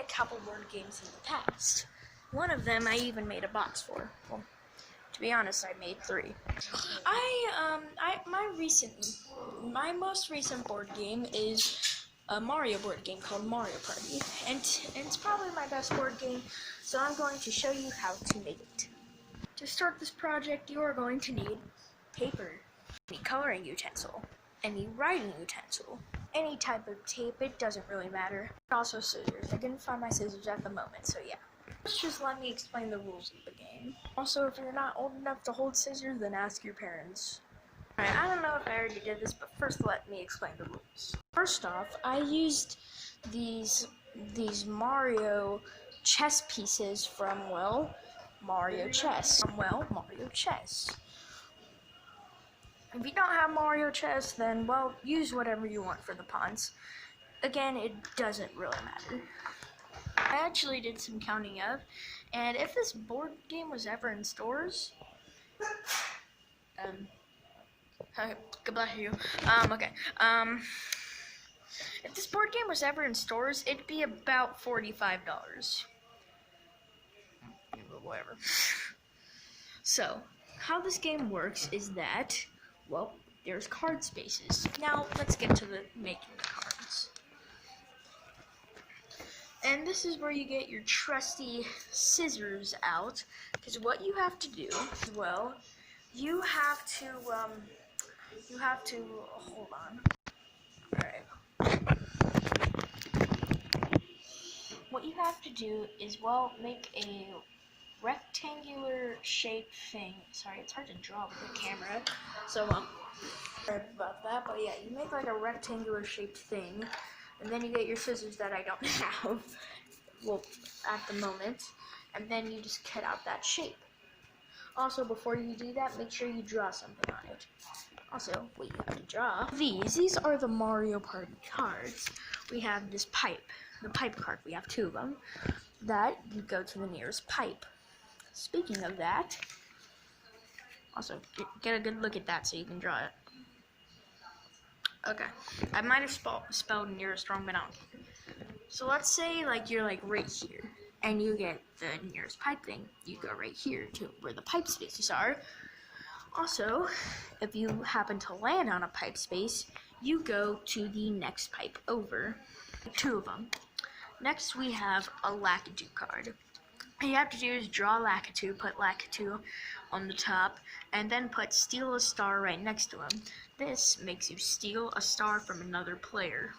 a couple board games in the past. One of them I even made a box for. Well, to be honest, I made 3. My most recent board game is a Mario board game called Mario Party, and it's probably my best board game, so I'm going to show you how to make it. To start this project, you are going to need paper, any coloring utensil, any writing utensil, any type of tape, it doesn't really matter. Also scissors. I couldn't find my scissors at the moment, so yeah. Just let me explain the rules of the game. Also, if you're not old enough to hold scissors, then ask your parents. Alright, I don't know if I already did this, but first let me explain the rules. First off, I used these Mario chess pieces from, well, Mario Chess. If you don't have Mario Chess, then, well, use whatever you want for the pawns. Again, it doesn't really matter. I actually did some counting up, and if this board game was ever in stores, goodbye to you. If this board game was ever in stores, it'd be about $45. Whatever. So, how this game works is that, well, there's card spaces. Now, let's get to the making the cards. And this is where you get your trusty scissors out, because what you have to do, well, you have to, hold on. Alright. What you have to do is, well, make a rectangular shaped thing. Sorry, it's hard to draw with the camera, so, sorry about that, but yeah, you make like a rectangular shaped thing, and then you get your scissors that I don't have, well, at the moment, and then you just cut out that shape. Also, before you do that, make sure you draw something on it. Also, what you have to draw, these are the Mario Party cards. We have this pipe, the pipe card, we have 2 of them, that you go to the nearest pipe. Speaking of that, also, get a good look at that so you can draw it. Okay, I might have spelled nearest wrong, but not. So let's say like you're like right here, and you get the nearest pipe thing. You go right here to where the pipe spaces are. Also, if you happen to land on a pipe space, you go to the next pipe over. 2 of them. Next, we have a Lakitu card. All you have to do is draw Lakitu, put Lakitu on the top, and then put steal a star right next to him. This makes you steal a star from another player.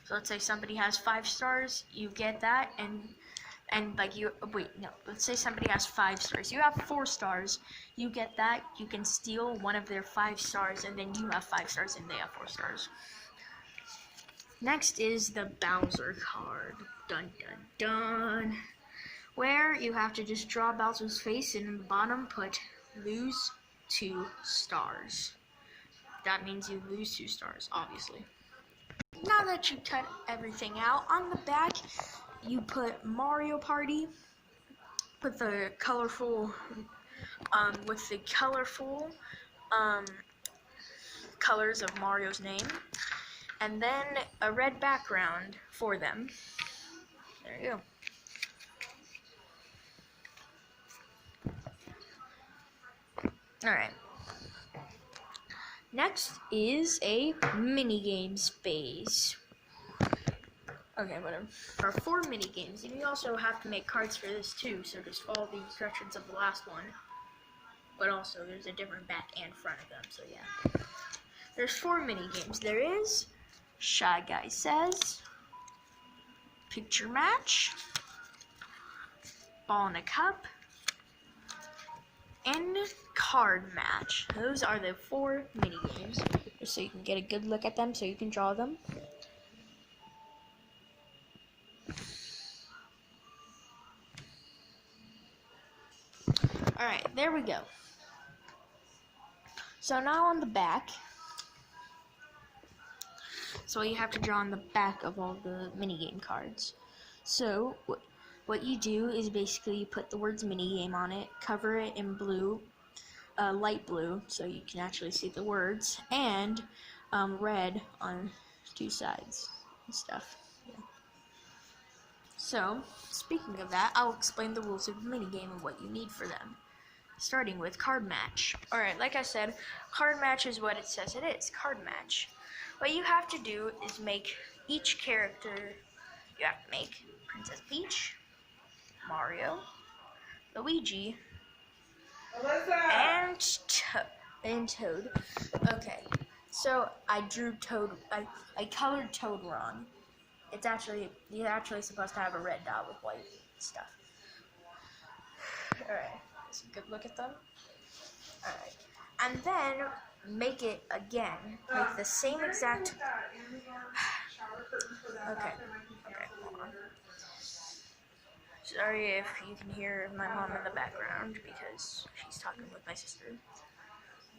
So let's say somebody has 5 stars, you get that, and like you, let's say somebody has 5 stars. You have 4 stars, you get that, you can steal one of their 5 stars, and then you have 5 stars and they have 4 stars. Next is the Bowser card. Dun dun dun. Where you have to just draw Bowser's face, and in the bottom put lose 2 stars. That means you lose 2 stars, obviously. Now that you cut everything out, on the back you put Mario Party with the colorful colors of Mario's name, and then a red background for them. There you go. Alright. Next is a minigame space. Okay, whatever. There are 4 minigames, and you also have to make cards for this too, so just follow the instructions of the last one. But also, there's a different back and front of them, so yeah. There's 4 minigames. There is Shy Guy Says, Picture Match, Ball in a Cup, and Card Match. Those are the 4 minigames, just so you can get a good look at them, so you can draw them. Alright, there we go. So now on the back, so you have to draw on the back of all the minigame cards. So what you do is basically you put the words minigame on it, cover it in blue, light blue, so you can actually see the words, and red on 2 sides and stuff. Yeah. So, speaking of that, I'll explain the rules of the minigame and what you need for them. Starting with card match. Alright, like I said, card match is what it says it is, card match. What you have to do is make each character, you have to make Princess Peach, Mario, Luigi, and Toad. Okay, so I drew Toad, I colored Toad wrong. You're actually supposed to have a red dot with white stuff. Alright, let's get a good look at them. Alright, and then make it again. Make the same exact. Okay, hold on. Sorry if you can hear my mom in the background because she's talking with my sister.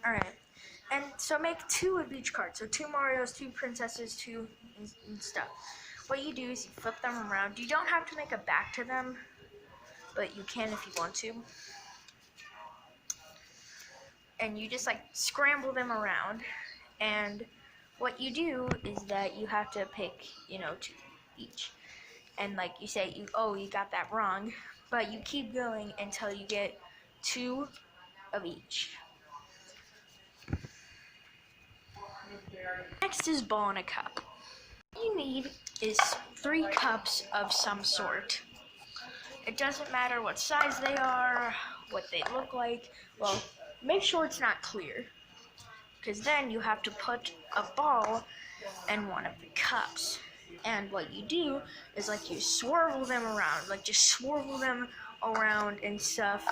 Alright, and so make 2 of each card. So 2 Marios, 2 princesses, 2 and stuff. What you do is you flip them around. You don't have to make a back to them, but you can if you want to. And you just like scramble them around. And what you do is that you have to pick, 2 each. And like you say, you got that wrong, but you keep going until you get 2 of each. Next is ball in a cup. What you need is 3 cups of some sort. It doesn't matter what size they are, what they look like. Well, make sure it's not clear, because then you have to put a ball in one of the cups. And what you do is like you swirl them around, like just swirl them around and stuff.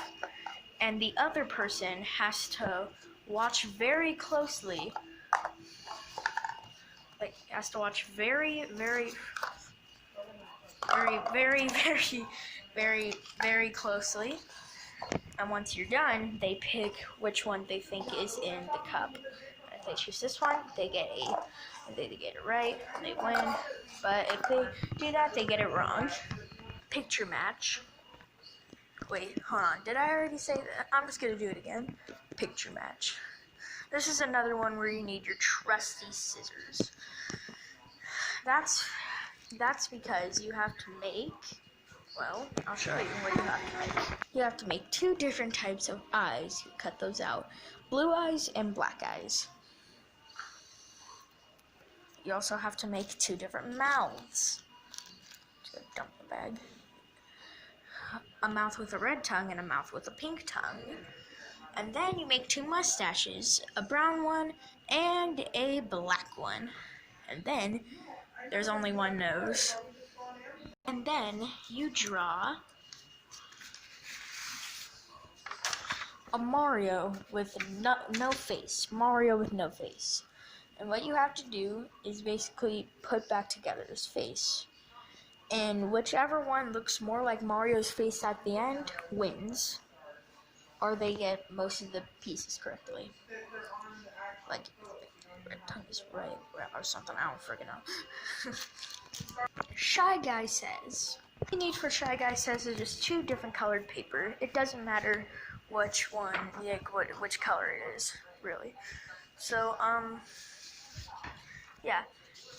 And the other person has to watch very closely. Like, has to watch very closely. And once you're done, they pick which one they think is in the cup. And if they choose this one, they get if they get it right, they win. But if they do that, they get it wrong. Picture match. Wait, hold on. Did I already say that? I'm just gonna do it again. Picture match. This is another one where you need your trusty scissors. That's because you have to make, well, I'll show you what you have to make. You have to make 2 different types of eyes. You cut those out. Blue eyes and black eyes. You also have to make 2 different mouths. Just gonna dump the bag. A mouth with a red tongue and a mouth with a pink tongue. And then you make 2 mustaches, a brown one and a black one. And then there's only 1 nose. And then you draw a Mario with no face. Mario with no face. And what you have to do is basically put back together his face. And whichever one looks more like Mario's face at the end wins. Or they get most of the pieces correctly. Like, red tongue is right or something, I don't freaking know. Shy Guy Says. What you need for Shy Guy Says is just 2 different colored paper. It doesn't matter which one, which color it is, really. So, yeah.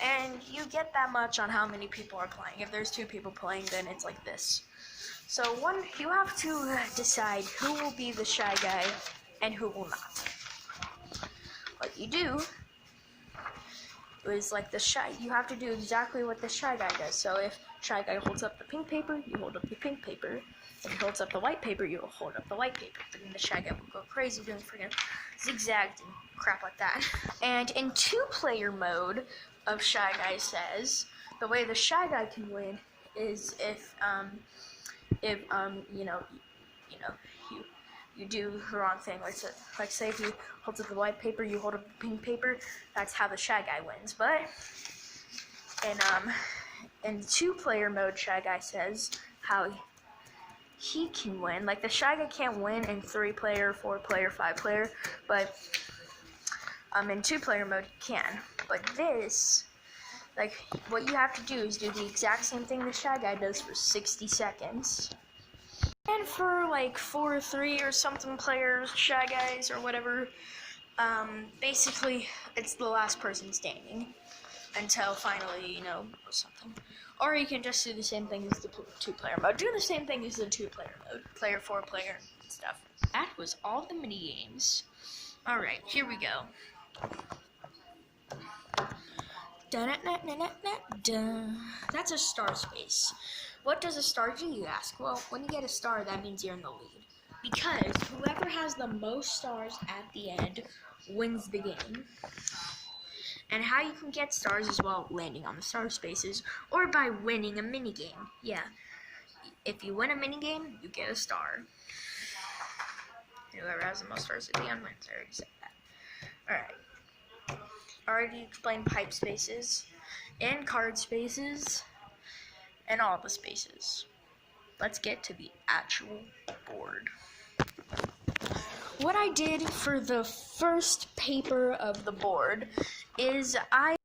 And you get that much on how many people are playing. If there's 2 people playing, then it's like this. So you have to decide who will be the Shy Guy and who will not. What you do is like you have to do exactly what the Shy Guy does. So if Shy Guy holds up the pink paper, you hold up the pink paper. If he holds up the white paper, you will hold up the white paper. But then the Shy Guy will go crazy doing freaking zigzags and crap like that. And in 2-player mode of Shy Guy Says, the way the Shy Guy can win is if you do the wrong thing. Like say if you hold up the white paper, you hold up the pink paper. That's how the Shy Guy wins. But in 2-player mode, Shy Guy Says how he can win. Like the Shy Guy can't win in 3-player, 4-player, 5-player, but in 2-player mode he can. But this, like, what you have to do is do the exact same thing the Shy Guy does for 60 seconds. And for like 4 or 3 or something players, Shy Guys or whatever, basically it's the last person standing until finally, or something. Or you can just do the same thing as the two-player mode. Do the same thing as the two-player mode. Player, four-player, and stuff. That was all the mini games. Alright, here we go. That's a star space. What does a star do, you ask? Well, when you get a star, that means you're in the lead. Because whoever has the most stars at the end wins the game. And how you can get stars is, well, landing on the star spaces or by winning a minigame. Yeah, if you win a minigame, you get a star. Whoever has the most stars at the end wins. I already said that. Alright. Already explained pipe spaces and card spaces and all the spaces. Let's get to the actual board. What I did for the first paper of the board is I